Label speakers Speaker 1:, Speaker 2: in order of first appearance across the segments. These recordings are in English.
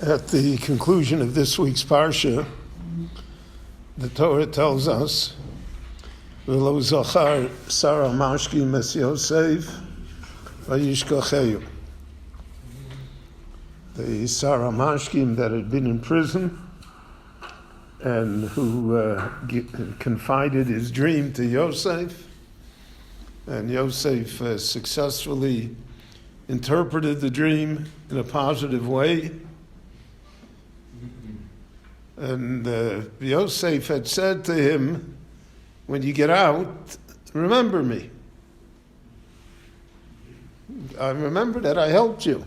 Speaker 1: At the conclusion of this week's Parsha, the Torah tells us, "V'lo zachar Sarah mashkim es Yosef vayishkacheyu." The Sarah mashkim that had been in prison and who confided his dream to Yosef, and Yosef successfully interpreted the dream in a positive way. And Yosef had said to him, when you get out, remember me. I remember that I helped you,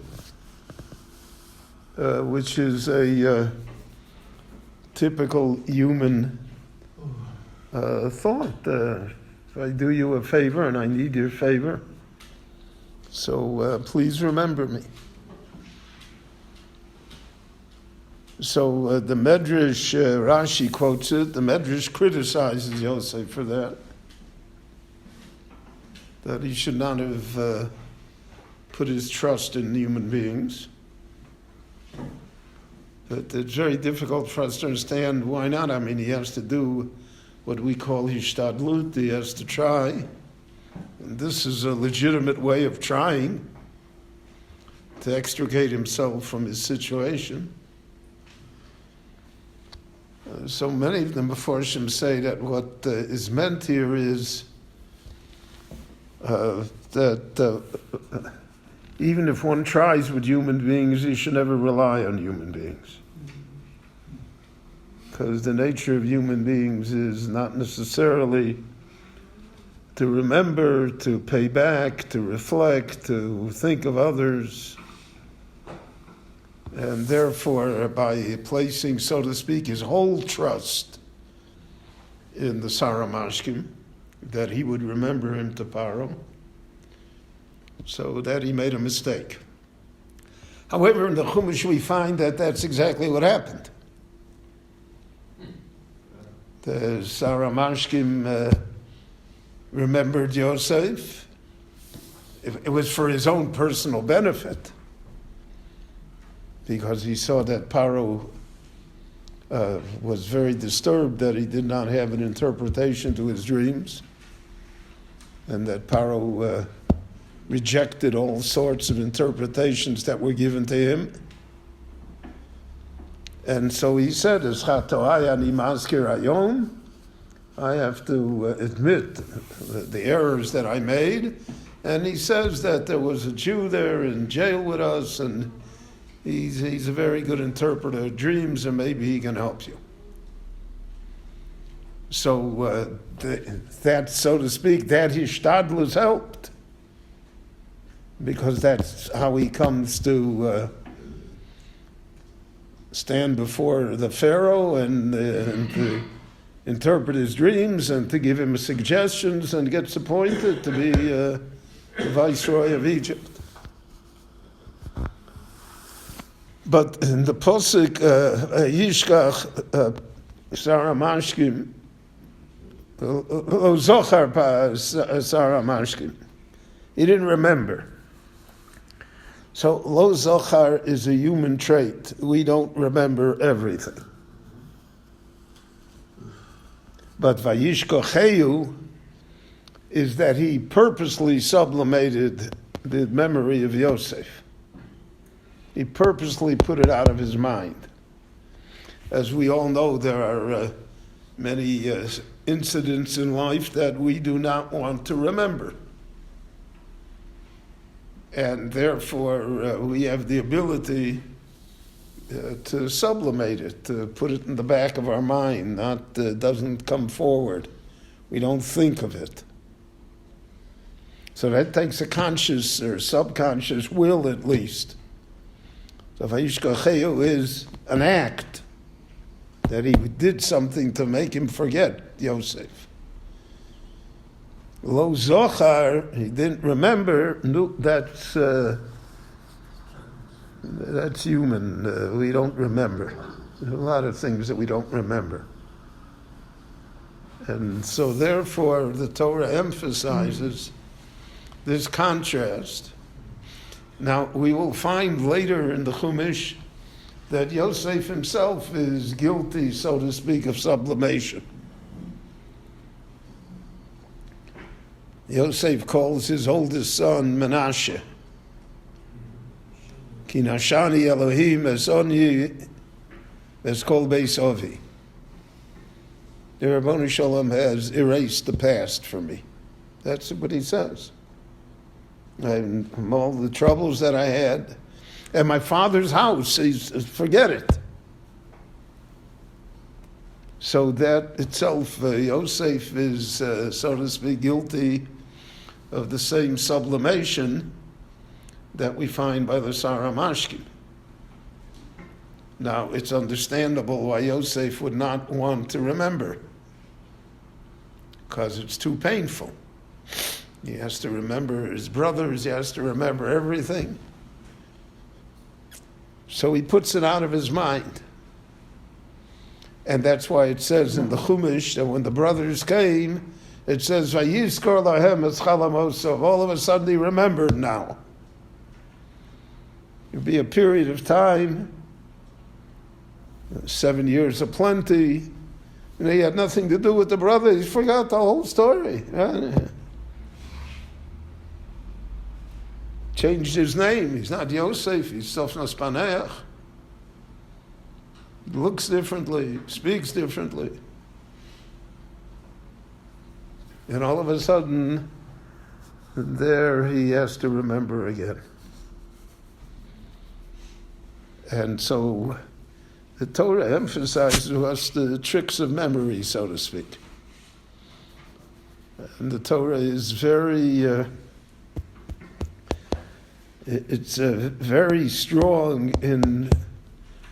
Speaker 1: which is a typical human thought. If I do you a favor and I need your favor, so please remember me. So the Medrash, Rashi quotes it, the Medrash criticizes Yosef for that he should not have put his trust in human beings. But it's very difficult for us to understand why not. I mean, he has to do what we call hishtadlut, he has to try. And this is a legitimate way of trying to extricate himself from his situation. So many of the Meforshim say that what is meant here is that even if one tries with human beings, you should never rely on human beings. Because the nature of human beings is not necessarily to remember, to pay back, to reflect, to think of others. And therefore, by placing, so to speak, his whole trust in the Sarah Mashkim, that he would remember him to Paro, so that he made a mistake. However, in the Chumash we find that that's exactly what happened. The Sarah Mashkim remembered Yosef. It was for his own personal benefit, because he saw that Paro was very disturbed that he did not have an interpretation to his dreams, and that Paro rejected all sorts of interpretations that were given to him. And so he said, I have to admit the errors that I made. And he says that there was a Jew there in jail with us, and he's a very good interpreter of dreams, and maybe he can help you. So that, so to speak, that hishtadlus helped, because that's how he comes to stand before the Pharaoh and to interpret his dreams and to give him suggestions, and gets appointed to be the viceroy of Egypt. But in the Posuk, Yishkach Sarah Mashkim, Lo Zochar Sarah Mashkim, he didn't remember. So Lo Zochar is a human trait. We don't remember everything. But Vayishkacheyu is that he purposely sublimated the memory of Yosef. He purposely put it out of his mind. As we all know, there are many incidents in life that we do not want to remember. And therefore, we have the ability to sublimate it, to put it in the back of our mind, not doesn't come forward. We don't think of it. So that takes a conscious or subconscious will, at least. So Vayishkacheyu is an act that he did something to make him forget Yosef. Lo Zochar, he didn't remember. No, that's human. We don't remember. There's a lot of things that we don't remember. And so therefore the Torah emphasizes this contrast Now, we will find later in the Chumash that Yosef himself is guilty, so to speak, of sublimation. Yosef calls his oldest son Menashe. Ki nashani Elohim esoni eskol beis avi. The Rabbanu Shalom has erased the past for me. That's what he says. And all the troubles that I had, and my father's house, forget it. So that itself, Yosef is, so to speak, guilty of the same sublimation that we find by the Sarah Mashkin. Now, it's understandable why Yosef would not want to remember, because it's too painful. He has to remember his brothers, he has to remember everything. So he puts it out of his mind. And that's why it says in the Chumash that when the brothers came, it says, Vayizkor lahem es chalamosov. All of a sudden he remembered now. It'll be a period of time, 7 years of plenty, and he had nothing to do with the brothers. He forgot the whole story. Changed his name. He's not Yosef, he's Sofnos Paneach. Looks differently, speaks differently. And all of a sudden, there he has to remember again. And so the Torah emphasizes to us the tricks of memory, so to speak. And the Torah is very... it's very strong in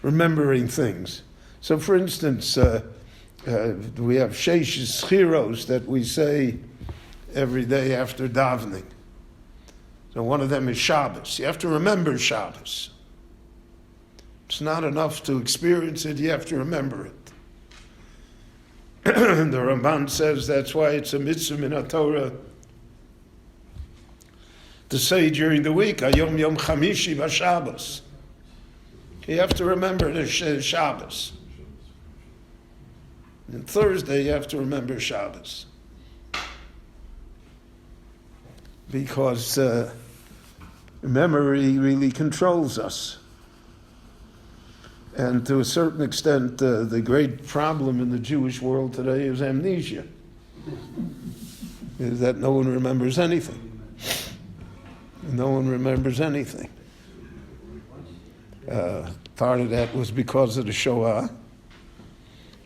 Speaker 1: remembering things. So, for instance, we have sheish schiros that we say every day after davening. So one of them is Shabbos. You have to remember Shabbos. It's not enough to experience it, you have to remember it. The Ramban says that's why it's a mitzvah in the Torah to say during the week, Ayom Yom Chamishi B'Shabbos. You have to remember the Shabbos. And Thursday you have to remember Shabbos. Because memory really controls us. And to a certain extent, the great problem in the Jewish world today is amnesia. Is that no one remembers anything. No one remembers anything. Part of that was because of the Shoah,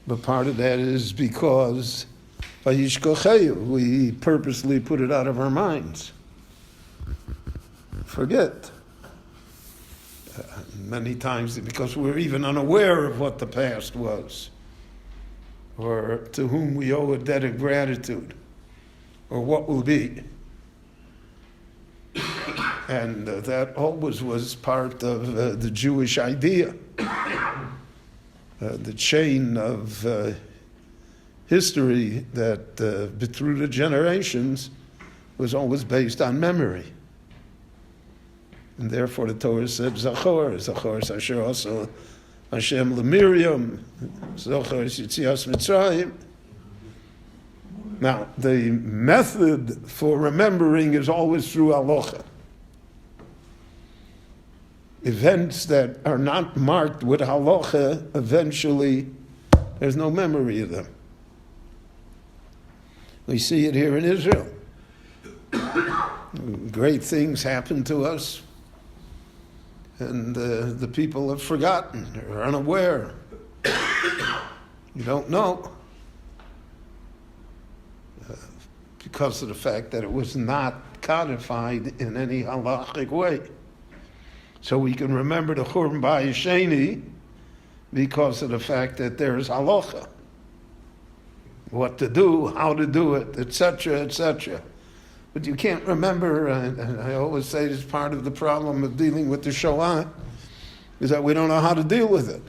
Speaker 1: but part of that is because we purposely put it out of our minds. Forget. Many times because we're even unaware of what the past was, or to whom we owe a debt of gratitude, or what will be. And that always was part of the Jewish idea. The chain of history that through the generations was always based on memory. And therefore the Torah said, Zachor Asher also Hashem LeMiriam, Zachor Yitzias Mitzrayim. Now, the method for remembering is always through halacha. Events that are not marked with halacha, eventually, there's no memory of them. We see it here in Israel. Great things happen to us, and the people have forgotten, or unaware. You don't know. Because of the fact that it was not codified in any halachic way. So we can remember the Churban Bayesheni because of the fact that there is halacha. What to do, how to do it, etc., etc. But you can't remember, and I always say this is part of the problem of dealing with the Shoah, is that we don't know how to deal with it.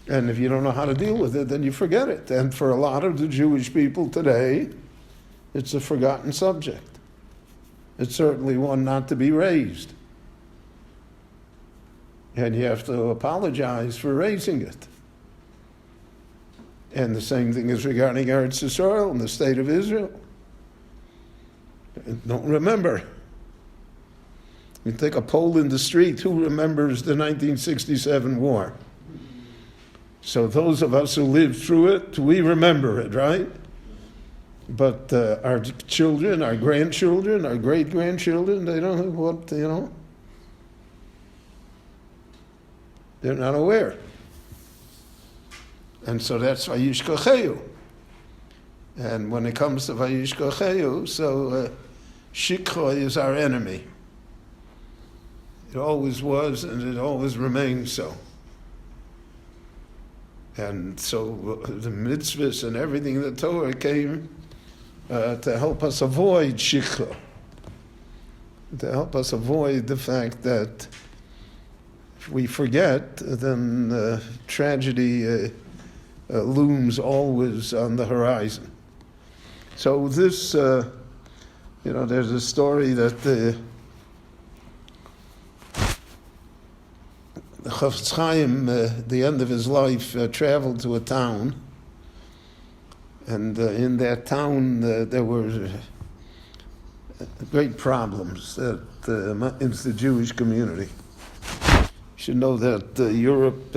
Speaker 1: And if you don't know how to deal with it, then you forget it. And for a lot of the Jewish people today, it's a forgotten subject. It's certainly one not to be raised. And you have to apologize for raising it. And the same thing is regarding Eretz Yisrael and the state of Israel. Don't remember. You take a poll in the street, who remembers the 1967 war? So those of us who lived through it, we remember it, right? But our children, our grandchildren, our great-grandchildren, they don't know what, they're not aware. And so that's vayishkocheyu. And when it comes to vayishkocheyu, so shikha is our enemy. It always was, and it always remains so. And so the mitzvahs and everything in the Torah came to help us avoid shikha, to help us avoid the fact that if we forget, then tragedy looms always on the horizon. So this, there's a story that the Chafetz Chaim, the end of his life, traveled to a town, and in that town there were great problems in the Jewish community. You should know that Europe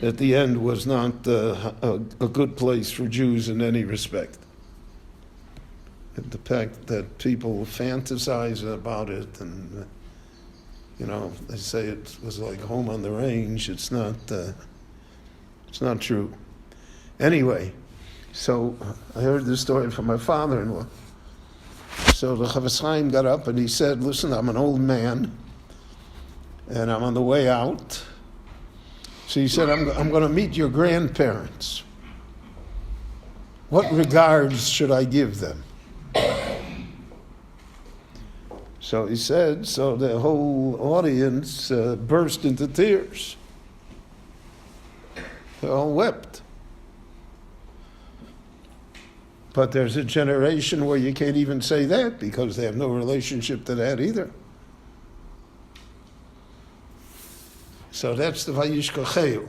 Speaker 1: at the end was not a good place for Jews in any respect. And the fact that people fantasize about it and they say it was like home on the range. It's not true. Anyway, so I heard this story from my father-in-law. So the Chafetz Chaim got up and he said, listen, I'm an old man and I'm on the way out. So he said, I'm going to meet your grandparents. What regards should I give them? So he said, so the whole audience burst into tears. They all wept. But there's a generation where you can't even say that because they have no relationship to that either. So that's the vayishkocheyu.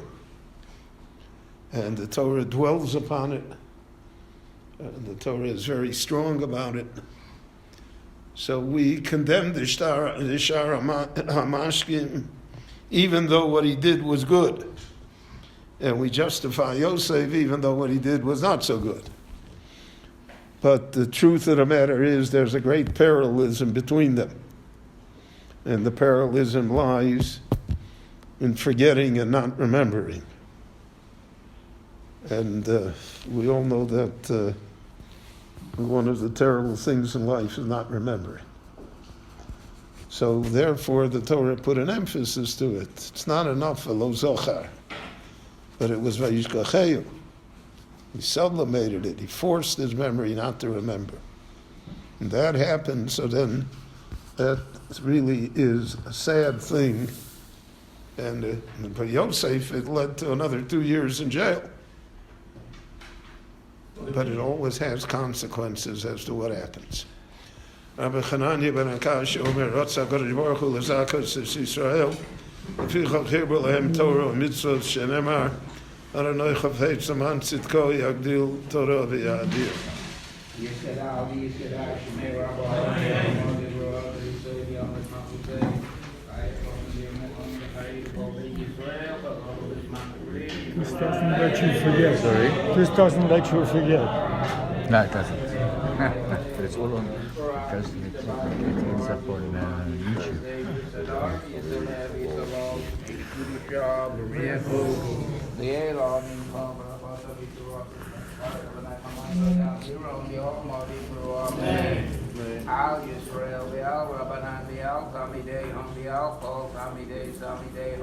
Speaker 1: And the Torah dwells upon it. The Torah is very strong about it. So we condemn the Shar HaMashkim, even though what he did was good. And we justify Yosef, even though what he did was not so good. But the truth of the matter is there's a great parallelism between them. And the parallelism lies in forgetting and not remembering. And we all know that one of the terrible things in life is not remembering. So therefore the Torah put an emphasis to it. It's not enough for lo zochar, but it was vayishkocheyu. He sublimated it. He forced his memory not to remember. And that happened, so then that really is a sad thing. And for Yosef, it led to another 2 years in jail. But it always has consequences as to what happens. Rabbi Chananya ben Akash Omer Ratza Kodesh Baruch Hu L'Zakos Es Yisrael L'Fichot Hirbo Lahem Torah Mitzvot Shenemar Adonai Chafetz Zaman Tzidko Yagdil Torah V'Yadir.
Speaker 2: Yisrael, Yisrael, Shemei Rabbi,
Speaker 3: This doesn't let you forget.
Speaker 4: Sorry?
Speaker 3: This doesn't let you forget.
Speaker 4: No, it doesn't. But it's all on. It goes to it's up on YouTube.
Speaker 2: Al Yisrael, Al Rabbanan, Al Tamidei, Al Kol Tamidei, Tamidei,